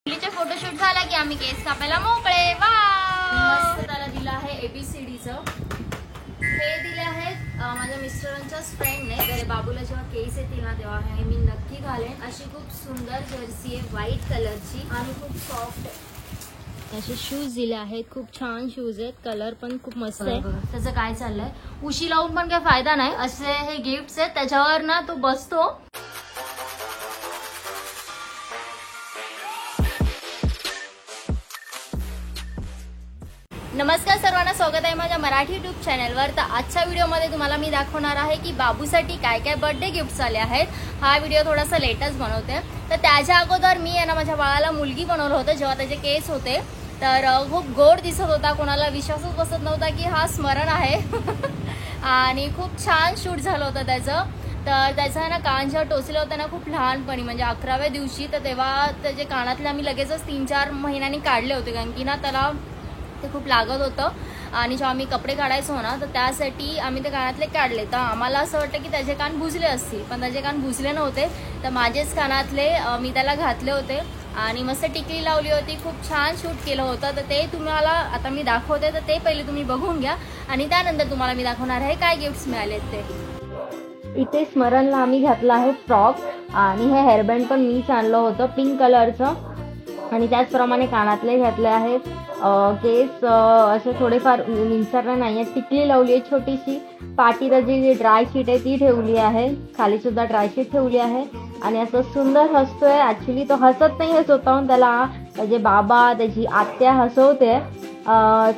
मुलीचा फोटोशूट झाला की आम्ही केस कापायला मोकळे. मस्त त्याला दिलं आहे ABCDचं. हे दिले आहेत माझ्या मिस्टरांच्याच फ्रेंडने. तर बाबूला जेव्हा केस येतील ना तेव्हा हे मी नक्की घालेन. अशी खूप सुंदर जर्सी आहे व्हाईट कलरची आणि खूप सॉफ्ट आहे. असे शूज दिले आहेत, खूप छान शूज आहेत, कलर पण खूप मस्त आहे. त्याचं काय चाललंय, उशी लावून पण काही फायदा नाही. असे हे गिफ्ट्स आहेत, त्याच्यावर ना तो बसतो. नमस्कार सर्वांना, स्वागत आहे माझ्या मराठी युट्यूब चॅनलवर. तर आजच्या व्हिडिओमध्ये तुम्हाला मी दाखवणार आहे की बाबूसाठी काय काय बर्थडे गिफ्ट्स आले आहेत. हा व्हिडिओ थोडासा लेटच बनवते. तर त्याच्या अगोदर मी ना माझ्या बाळाला मुलगी बनवलं होतं जेव्हा त्याचे केस होते. तर खूप गोड दिसत होता, कोणाला विश्वासच बसत नव्हता की हा स्मरण आहे. आणि खूप छान शूट झालं होतं त्याचं. तर त्याचा ना कान जेव्हा टोचलं होतं ना खूप लहानपणी, म्हणजे 11व्या दिवशी, तर तेव्हा त्याचे कानातले आम्ही लगेचच 3-4 महिन्यांनी काढले होते, कारण की ना त्याला ते खूप लागत होतं. आणि जेव्हा आम्ही कपडे काढायचो ना तर त्यासाठी आम्ही ते कानातले काढले. तर आम्हाला असं वाटतं की त्याचे कान बुजले असतील, पण त्याचे कान बुजले नव्हते. तर माझेच कानातले मी त्याला घातले होते आणि मस्त टिकली लावली होती. खूप छान शूट केलं होतं. तर ते तुम्हाला आता मी दाखवते, तर ते पहिले तुम्ही बघून घ्या आणि त्यानंतर तुम्हाला मी दाखवणार आहे काय गिफ्ट्स मिळालेत ते. इथे स्मरणला आम्ही घातला आहे फ्रॉक आणि हे हेअरबँड पण मीच आणलं होतं पिंक कलरचं. आणि त्याचप्रमाणे कानातले घातले आहेत. केस असे थोडेफार निंचरले नाही आहेत. टिकली लावली आहे छोटीशी. पाठीला जी ड्राय शीट आहे ती ठेवली आहे, खाली सुद्धा ड्राय शीट ठेवली आहे. आणि असं सुंदर हसतोय. ॲक्च्युली तो हसत नाही आहे स्वतःहून, त्याला त्याचे बाबा त्याची आत्या हसवते.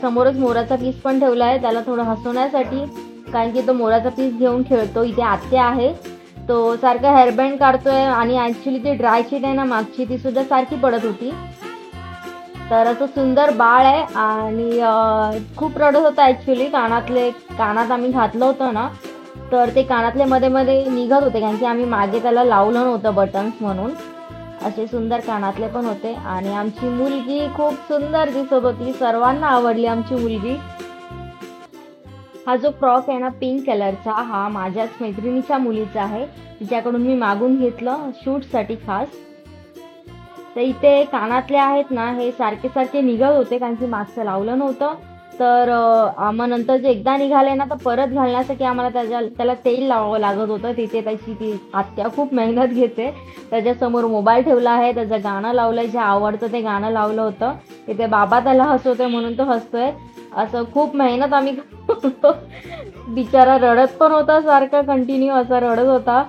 समोरच मोराचा पीस पण ठेवला आहे त्याला थोडं हसवण्यासाठी, कारण की तो मोराचा पीस घेऊन खेळतो. इथे आत्या आहे, तो सारखा हेअरबँड काढतोय. आणि ॲक्च्युली ती ड्राय शीट आहे ना मागची, ती सुद्धा सारखी पडत होती. तर असं सुंदर बाळ आहे. आणि खूप रडत होता ॲक्च्युली. कानात आम्ही घातलं होतं ना, तर ते कानातले मध्ये मध्ये निघत होते, कारण की आम्ही मागे त्याला लावलं नव्हतं बटन्स म्हणून. असे सुंदर कानातले पण होते. आणि आमची मुलगी खूप सुंदर दिसत होती, सर्वांना आवडली आमची मुलगी. हा जो फ्रॉक आहे ना पिंक कलरचा, हा माझ्याच मैत्रिणीच्या मुलीचा आहे. तिच्याकडून मी मागून घेतलं शूटसाठी खास. तर इथे कानातले आहेत ना, हे सारखे सारखे निघत होते, कारण की मागचं लावलं नव्हतं. तर मग नंतर जे एकदा निघाले ना, तर परत घालण्यासाठी आम्हाला त्याला तेल लावावं लागत होतं. तिथे त्याची ती आत्या खूप मेहनत घेते. त्याच्यासमोर मोबाईल ठेवला आहे, त्याचं गाणं लावलंय, जे आवडतं ते गाणं लावलं होतं. तिथे बाबा त्याला हसवतोय म्हणून तो हसतोय. असं खूप मेहनत आम्ही करतो. बिचारा रडत पण होता, सारखा कंटिन्यू असा रडत होता.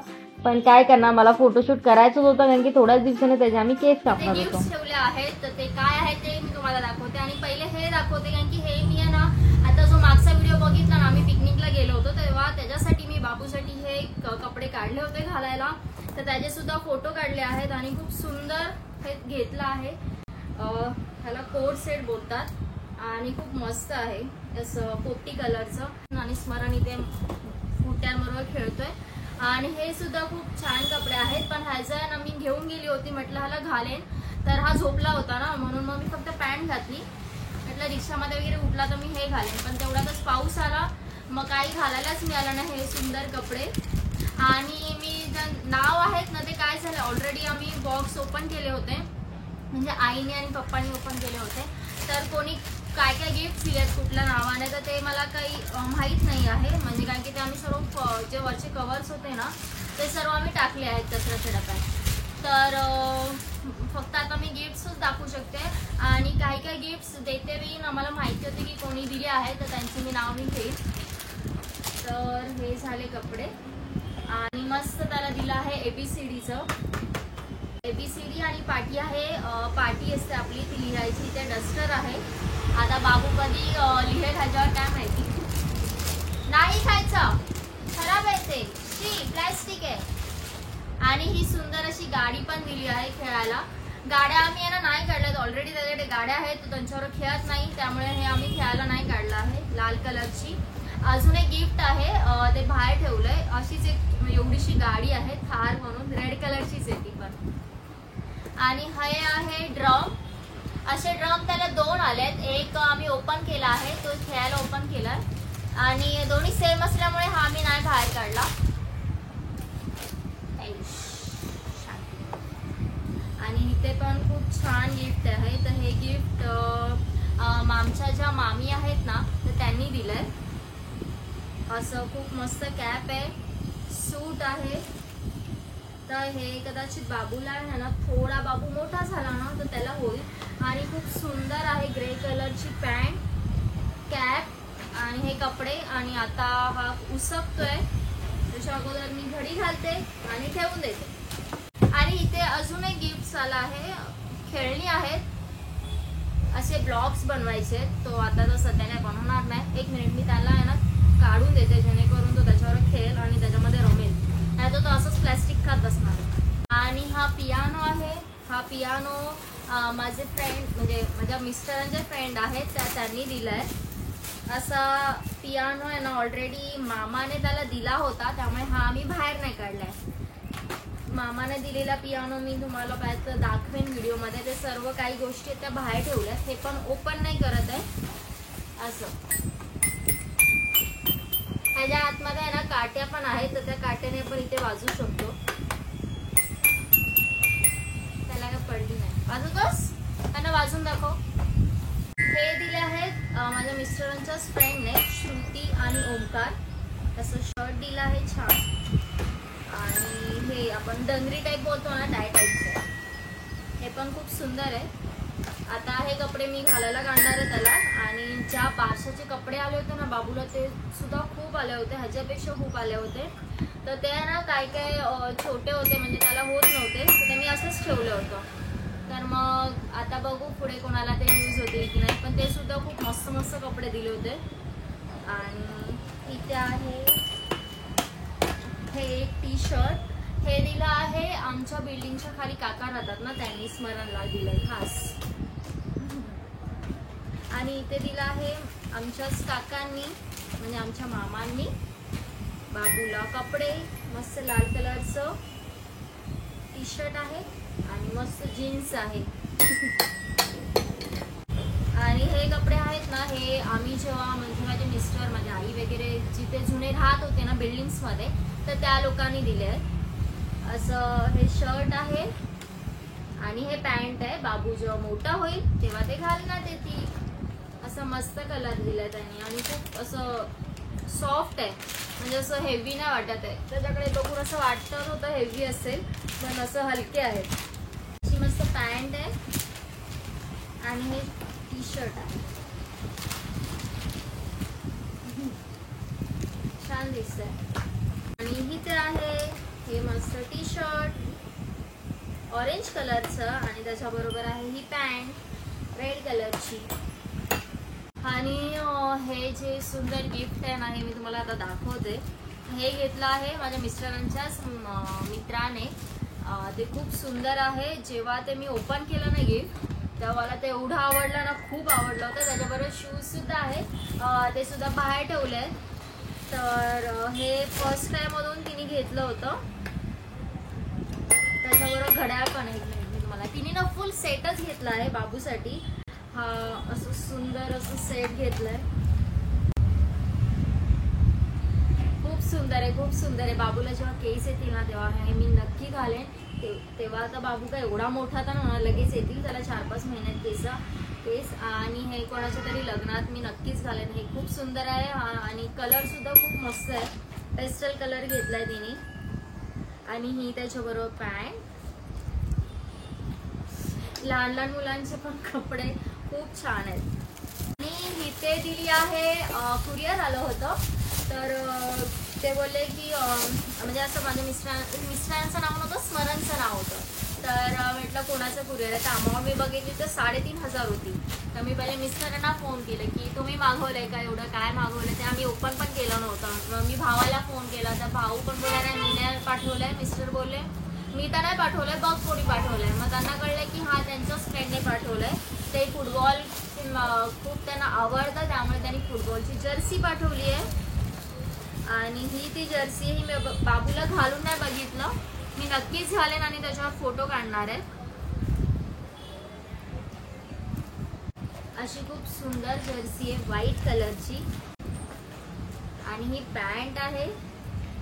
पण काय करणार, मला फोटोशूट करायचंच होतं, कारण की थोड्याच दिवसाने त्याचे आम्ही केस कापणार होतो. ठेवले आहेत, तर ते काय आहे ते मी तुम्हाला दाखवते. आणि पहिले हे दाखवते, कारण की हे मी आहे ना आता जो मागचा व्हिडिओ बघितला ना, आम्ही पिकनिकला गेलो होतो तेव्हा त्याच्यासाठी मी बाबूसाठी हे कपडे काढले होते घालायला. तर त्याचे सुद्धा फोटो काढले आहेत आणि खूप सुंदर हे घेतलं आहे. ह्याला कोट सेट बोलतात आणि खूप मस्त आहे, असं पोपटी कलरचं. आणि स्मरण इथे फुट्यांबरोबर खेळतोय. आणि हे सुद्धा खूप छान कपडे आहेत. पण ह्याचं ना मी घेऊन गेली होती, म्हटलं ह्याला घालेन, तर हा झोपला होता ना, म्हणून मग मी फक्त पॅन्ट घातली. म्हटलं रिक्षामध्ये वगैरे उठला तर मी हे घालेन. पण तेवढ्यातच पाऊस आला, मग काही घालायलाच मिळालं नाही हे सुंदर कपडे. आणि मी नाव आहेत ना ते काय झालं, ऑलरेडी आम्ही बॉक्स ओपन केले होते, म्हणजे आईने आणि पप्पांनी ओपन केले होते. तर कोणी काय काय गिफ्ट दिलेत कुठल्या नावाने तर ते मला काही माहीत नाही आहे. म्हणजे कारण की ते आम्ही सर्व जे वरचे कवर्स होते ना ते सर्व आम्ही टाकले आहेत कचऱ्याच्या डब्यात. तर फक्त आता मी गिफ्ट्सच दाखवू शकते. आणि काही काही गिफ्ट्स देते वेळी आम्हाला माहिती होते की कोणी दिले आहे, तर त्यांचे मी नाव मी घेईन. तर हे झाले कपडे. आणि मस्त त्याला दिलं आहे ABCDचं. ABCD आणि पाटी आहे. पाटी असते आपली ती लिहायची. इथे डस्टर आहे. आता बाबू कधी लिहेल ह्याच्यावर काय माहिती. नाही खायचं, खराब आहे ते, प्लॅस्टिक आहे. आणि ही सुंदर अशी गाडी पण दिली आहे खेळायला. गाड्या आम्ही यांना नाही काढल्यात, ऑलरेडी त्याच्याकडे गाड्या आहेत, तो त्यांच्यावर खेळत नाही, त्यामुळे हे आम्ही खेळायला नाही काढलं आहे. लाल कलरची अजून एक गिफ्ट आहे, ते बाहेर ठेवलंय. अशीच एक एवढीशी गाडी आहे, थार म्हणून, रेड कलरचीच आहे ती पण. आणि हे आहे ड्रम. असे ड्रम त्याला 2 आलेत. एक आम्ही ओपन केला आहे, तो खेळायला ओपन केलाय. आणि दोन्ही सेम असल्यामुळे हा आम्ही नाही बाहेर काढला. आणि इथे पण खूप छान गिफ्ट आमच्या ज्या मामी आहेत ना तर त्यांनी दिलंय. असं खूप मस्त कॅप आहे, सूट आहे. तर हे कदाचित बाबूला आहे ना, थोडा बाबू मोठा झाला ना तर त्याला होईल. आणि खूप सुंदर आहे ग्रे कलरची पॅन्ट, कॅप आणि हे कपडे. आणि आता हा उसकतोय, त्याच्या अगोदर मी घडी घालते आणि ठेवून देते. आणि इथे अजून एक गिफ्ट आला आहे, खेळणी आहेत. असे ब्लॉक्स बनवायचे, तो आता तर सध्या काय बनवणार नाही. 1 मिनिट मी त्याला आहे ना काढून देते, जेणेकरून तो त्याच्यावर खेळेल आणि त्याच्यामध्ये रमेल, नाही तर तो असंच प्लॅस्टिक खात बसणार. आणि हा पियानो आहे. हा पियानो माझे फ्रेंड म्हणजे माझ्या मिस्टरांचे फ्रेंड आहेत त्यांनी दिलाय. असा पियानो आहे ना, ऑलरेडी मामाने त्याला दिला होता, त्यामुळे हा आम्ही बाहेर नाही काढलाय. मामाने दिलेला पियानो मी तुम्हाला पाहिजे दाखवेन व्हिडिओमध्ये. ते सर्व काही गोष्टी त्या बाहेर ठेवल्यात, हे पण ओपन नाही करत आहे. असं त्याच्या आतमध्ये आहे ना काट्या पण आहेत, तर त्या काट्याने पण इथे वाजू शकतो. त्याला काय पडली नाही. वाजवतोस? त्यांना वाजून दाखव. हे दिले आहेत माझ्या मिस्टरांच्याच फ्रेंडने, श्रुती आणि ओमकार. असं शर्ट दिलं आहे छान. आणि हे आपण डंगरी टाईप बोलतो ना, टाय टाईपचं, हे पण खूप सुंदर आहे. आता हे कपडे मी घालायला काढणार आहे त्याला. आणि ज्या बारशाचे कपडे आले होते ना बाबूला, ते सुद्धा खूप आले होते, ह्याच्यापेक्षा खूप आले होते. तर ते ना काय काय छोटे होते, म्हणजे त्याला होत नव्हते, तर ते मी असंच ठेवलं होतं. तर मग आता बघू पुढे कोणाला ते यूज होतील की नाही. पण ते सुद्धा खूप मस्त मस्त कपडे दिले होते. आणि इथे आहे हे एक टी शर्ट, हे दिलं आहे आमच्या बिल्डिंगच्या खाली काका राहतात ना, त्यांनी स्मरणला दिलंय खास. आणि इथे दिलं आहे आमच्याच काकांनी, म्हणजे आमच्या मामांनी बाबूला कपडे. मस्त लाल कलरचं टी शर्ट आहे आणि मस्त जीन्स आहे. आणि हे कपडे आहेत ना, हे आम्ही जेव्हा म्हणजे माझे मिस्टर, माझी आई वगैरे जिथे जुने राहत होते ना बिल्डिंग्समध्ये, तर त्या लोकांनी दिले आहेत. असं हे शर्ट आहे आणि हे पॅन्ट आहे. बाबू जेव्हा मोठा होईल तेव्हा ते घालण्यात येतील. असं मस्त कलर दिलाय त्यांनी. आणि खूप असं सॉफ्ट आहे, म्हणजे असं हेवी नाही वाटत आहे. त्याच्याकडे बघून असं वाटत होतं हेवी असेल, पण असं हलके आहेत. अशी मस्त पॅन्ट आहे आणि हे टी शर्ट आहे, छान दिसतंय. आणि इथे आहे हे मस्त टी शर्ट ऑरेंज कलरचं, आणि त्याच्याबरोबर आहे ही पॅन्ट रेड कलरची. आणि हे जे सुंदर गिफ्ट आहे ना, हे मी तुम्हाला आता दाखवते. हे घेतलं आहे माझ्या मिस्टरांच्याच मित्राने. ते खूप सुंदर आहे. जेव्हा ते मी ओपन केलं ना गिफ्ट, तेव्हा मला ते एवढं आवडलं ना, खूप आवडलं होतं. त्याच्याबरोबर शूज सुद्धा आहे, ते सुद्धा बाहेर ठेवले आहेत. तर हे फर्स्ट टाइम मधून तिने घेतलं होतं. त्याच्याबरोबर घड्याळ पण आहे. मी तुम्हाला, तिने ना फुल सेटच घेतला आहे बाबूसाठी. हा असं सुंदर असं सेट घेतलाय, खूप सुंदर आहे, खूप सुंदर आहे. बाबूला जेव्हा केस येतील ना तेव्हा हे मी नक्की घालेन. तेव्हा आता बाबू काय एवढा मोठा तर ना, लगेच येतील त्याला 4-5 महिन्यात केस. आणि हे कोणाच्या तरी लग्नात मी नक्कीच घालेन. हे खूप सुंदर आहे. आणि कलर सुद्धा खूप मस्त आहे, पेस्टल कलर घेतलाय तिने. आणि ही त्याच्याबरोबर पॅन्ट. लहान लहान मुलांचे पण कपडे खूप छान आहेत. आणि इथे दिली आहे, कुरिअर आलं होतं, तर ते बोलले की म्हणजे असं माझ्या मिस्टरांचं नाव नव्हतं, स्मरणचं नाव होतं. तर म्हटलं कोणाचं कुरिअर आहे, तर अमाऊंट मी बघितली तर 3,500 होती. तर मी पहिले मिस्टरांना फोन केलं की तुम्ही मागवलंय का, एवढं काय मागवलं, ते आम्ही ओपन पण केलं नव्हतं. मग मी भावाला फोन केला, तर भाऊ पण बोलला नाही मी नाही पाठवलंय. मिस्टर बोलले मी तर नाही पाठवलंय, बघ कोणी पाठवलंय. मग त्यांना कळलं की हा त्यांच्याच फ्रेंडने पाठवलंय. ते फुटबॉल खूप त्यांना आवडतं, त्यामुळे त्यांनी फुटबॉलची जर्सी पाठवली आहे. आणि ही ती जर्सी ही मी बाबूला घालून नाही बघितलं, मी नक्कीच घालेन आणि त्याच्यावर फोटो काढणार आहे. अशी खूप सुंदर जर्सी आहे व्हाईट कलरची. आणि ही पॅन्ट आहे,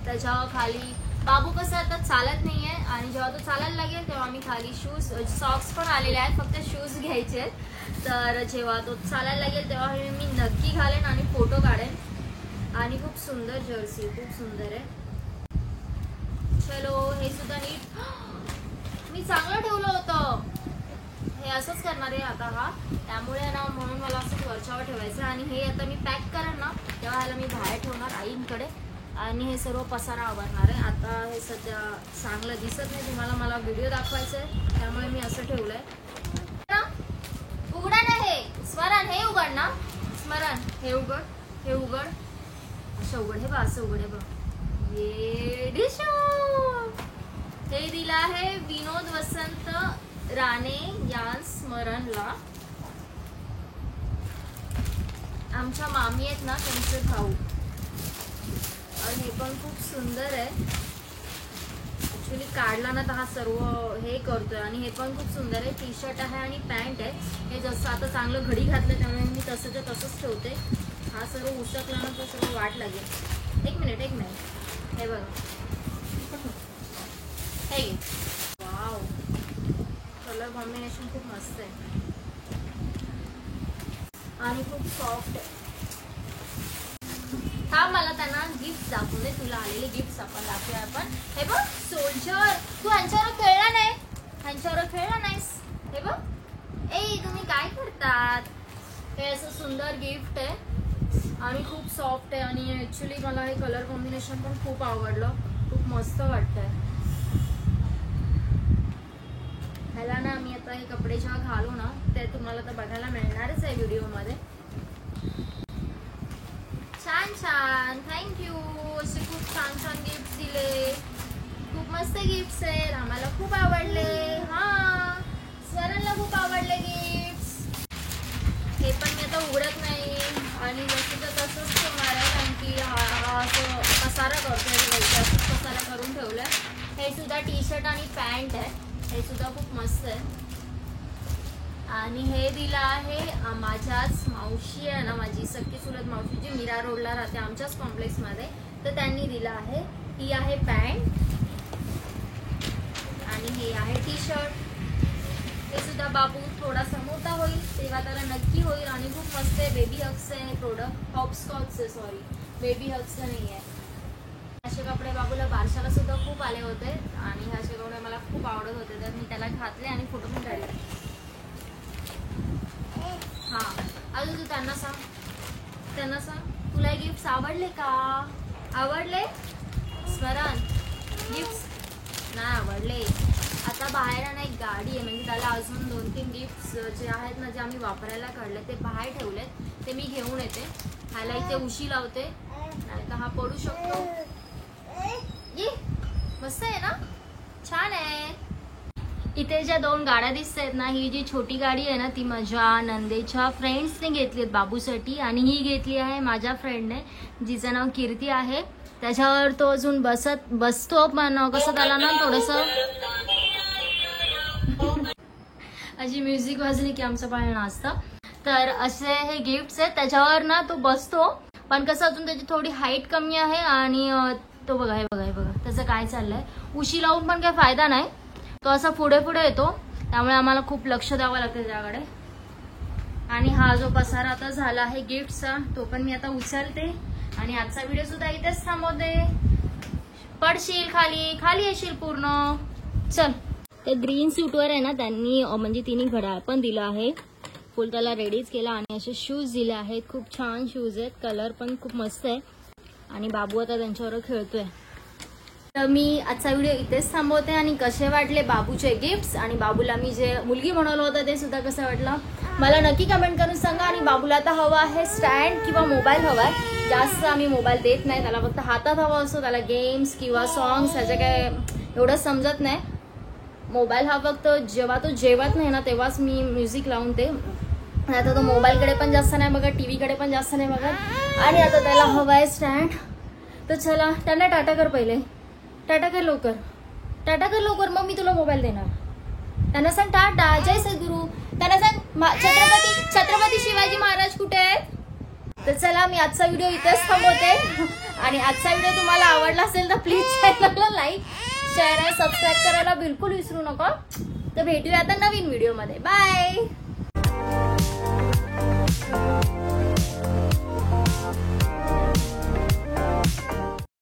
त्याच्यावर खाली बाबू कसं आता चालत नाहीये, आणि जेव्हा तो चालायला लागेल तेव्हा आम्ही खाली शूज सॉक्स पण आलेले आहेत, फक्त शूज घ्यायचे आहेत. तर जेव्हा तो चालायला लागेल तेव्हा मी नक्की घालेन आणि फोटो काढेन. आणि खूप सुंदर जर्सी, खूप सुंदर आहे. चलो हे सुद्धा नीट मी चांगलं ठेवलं होतं. हे असंच करणार आहे आता हा, त्यामुळे ना म्हणून मला असं वरच्यावर ठेवायचं. आणि हे आता मी पॅक करेन ना तेव्हा ह्याला मी बाहेर ठेवणार आईंकडे आणि हे सर्व पसारा आवरणार आहे. आता हे सध्या चांगलं दिसत नाही तुम्हाला, मला व्हिडिओ दाखवायचा आहे त्यामुळे मी असं ठेवलंय. उघडा ना हे स्मरण, हे उघड ना स्मरण, हे उघड, हे उघड, असं उघड, हे बघ असं उघड, हे बघ. ये डिशो हे दिलं आहे विनोद वसंत राणे या स्मरणला. आमच्या मामी आहेत ना त्यांचे भाऊ. आणि हे पण खूप सुंदर आहे. ऍक्च्युली काढला ना तर हा सर्व हे करतोय. आणि हे पण खूप सुंदर आहे. टी शर्ट आहे आणि पॅन्ट आहे. हे जसं आता चांगलं घडी घातलं त्यामुळे मी तसंच्या तसंच ठेवते. हा सर्व उसकला ना तर सर्व वाट लागेल. एक मिनिट हे बघा, हे वाव, कलर कॉम्बिनेशन खूप मस्त आहे आणि खूप सॉफ्ट आहे. हा मला त्यांना गिफ्ट दाखवून दे, तुला आलेले गिफ्ट आपण दाखवूया आपण. हे बघ सोल्जर, तू ह्यांच्यावर खेळला नाही, ह्यांच्यावर खेळला नाहीस. हे बघ, ए तुम्ही काय करतात. हे असं सुंदर गिफ्ट आहे आणि खूप सॉफ्ट आहे. आणि ऍक्च्युली मला हे कलर कॉम्बिनेशन पण खूप आवडलं, खूप मस्त वाटतंय. ह्याला ना मी आता हे कपडे जेव्हा घालू ना ते तुम्हाला तर बघायला मिळणारच आहे व्हिडिओमध्ये. छान छान, थँक्यू. असे खूप छान छान गिफ्ट दिले, खूप मस्त गिफ्ट्स आहेत, आम्हाला खूप आवडले. हा स्वरांना खूप आवडले गिफ्ट. हे पण मी आता उघडत नाही आणि जसं तर तसंच ठेवणार आहे कारण की हा असं पसारा करतोय, असंच पसारा करून ठेवलाय. हे सुद्धा टी शर्ट आणि पॅन्ट आहे, हे सुद्धा खूप मस्त आहे. आणि हे दिलं आहे माझ्याच मावशी आहे ना, माझी सख्खी चुलत मावशी जी मीरा रोडला राहते आमच्याच कॉम्प्लेक्समध्ये, तर त्यांनी दिलं आहे. ही आहे पॅन्ट आणि हे आहे टी शर्ट. हे सुद्धा बाबू थोडासा मोठा होईल तेव्हा त्याला नक्की होईल. आणि खूप मस्त आहे. बेबी हग्स आहे प्रोडक्ट, हॉपस्कॉच आहे, सॉरी बेबी हग्स नाही आहे. असे कपडे बाबूला बारशाला सुद्धा खूप आले होते आणि असे कपडे मला खूप आवडत होते, तर मी त्याला घातले आणि फोटो पण काढले. हा अजून तू त्यांना सांग तुला गिफ्ट आवडले का. आवडले स्मरण, गिफ्ट नाही आवडले. आता बाहेर ना एक गाडी आहे, म्हणजे त्याला अजून 2-3 गिफ्ट्स जे आहेत ना जे आम्ही वापरायला काढले ते बाहेर ठेवलेत, ते मी घेऊन येते. ह्याला इथे उशी लावते नाही तर हा पडू शकतो. ये मस्त आहे ना, छान आहे. इथे ज्या 2 गाड्या दिसत आहेत ना, ही जी छोटी गाडी आहे ना ती माझ्या नंदेच्या फ्रेंड्सने घेतली आहेत बाबूसाठी. आणि ही घेतली आहे माझ्या फ्रेंडने जिचं नाव कीर्ती आहे. त्याच्यावर तो अजून बसतो पण कसं त्याला ना थोडंसं अशी म्युझिक वाजली की आमचं बाळ नाचतं. तर असे हे गिफ्ट्स आहेत, त्याच्यावर ना तो बसतो पण कसं अजून त्याची थोडी हाईट कमी आहे. आणि तो बघा हे बघा त्याचं काय चाललंय. उशी लावून पण काही फायदा नाही, तो असा पुढे येतो, त्यामुळे आम्हाला खूप लक्ष द्यावं लागतं त्याच्याकडे. आणि हा जो पसारा आता झाला आहे गिफ्टचा तो पण मी आता उचलते आणि आजचा व्हिडिओ सुद्धा इथेच थांबवते. पडशील खाली येशील पूर्ण. चल, त्या ग्रीन सूटवर आहे ना त्यांनी म्हणजे तिने घड्याळ पण दिलं आहे, फुल त्याला रेडीच केला. आणि असे शूज दिले आहेत, खूप छान शूज आहेत, कलर पण खूप मस्त आहे. आणि बाबू आता त्यांच्यावर खेळतोय. तर मी आजचा व्हिडिओ इथेच थांबवते. आणि कसे वाटले बाबूचे गिफ्ट्स आणि बाबूला मी जे मुलगी बनवलं होतं ते सुद्धा कसं वाटलं मला नक्की कमेंट करून सांगा. आणि बाबूला आता हवा आहे स्टँड किंवा मोबाईल हवा आहे. जास्त आम्ही मोबाईल देत नाही त्याला, फक्त हातात हवा असतो. त्याला गेम्स किंवा सॉंग्स ह्याचं काय एवढं समजत नाही. मोबाईल हा फक्त जेव्हा तो जेवत नाही ना तेव्हाच मी म्युझिक लावून ते, आता तो मोबाईलकडे पण जास्त नाही बघत, टीव्हीकडे पण जास्त नाही बघत. आणि आता त्याला हवा आहे स्टँड. तर चला त्यांना टाटा कर, पहिले टाटा कर लवकर, टाटा कर लवकर, मग मी तुला मोबाईल देणार. त्यांना सांग टाटा, जय सद्गुरू. त्यांना सांग छत्रपती शिवाजी महाराज कुठे आहेत. तर चला मी आजचा व्हिडिओ इथेच थांबवते. आणि आजचा व्हिडिओ तुम्हाला आवडला असेल तर प्लीज चॅनलला लाईक, शेअर आणि सबस्क्राईब करायला बिलकुल विसरू नका. तर भेटूया आता नवीन व्हिडिओमध्ये. बाय.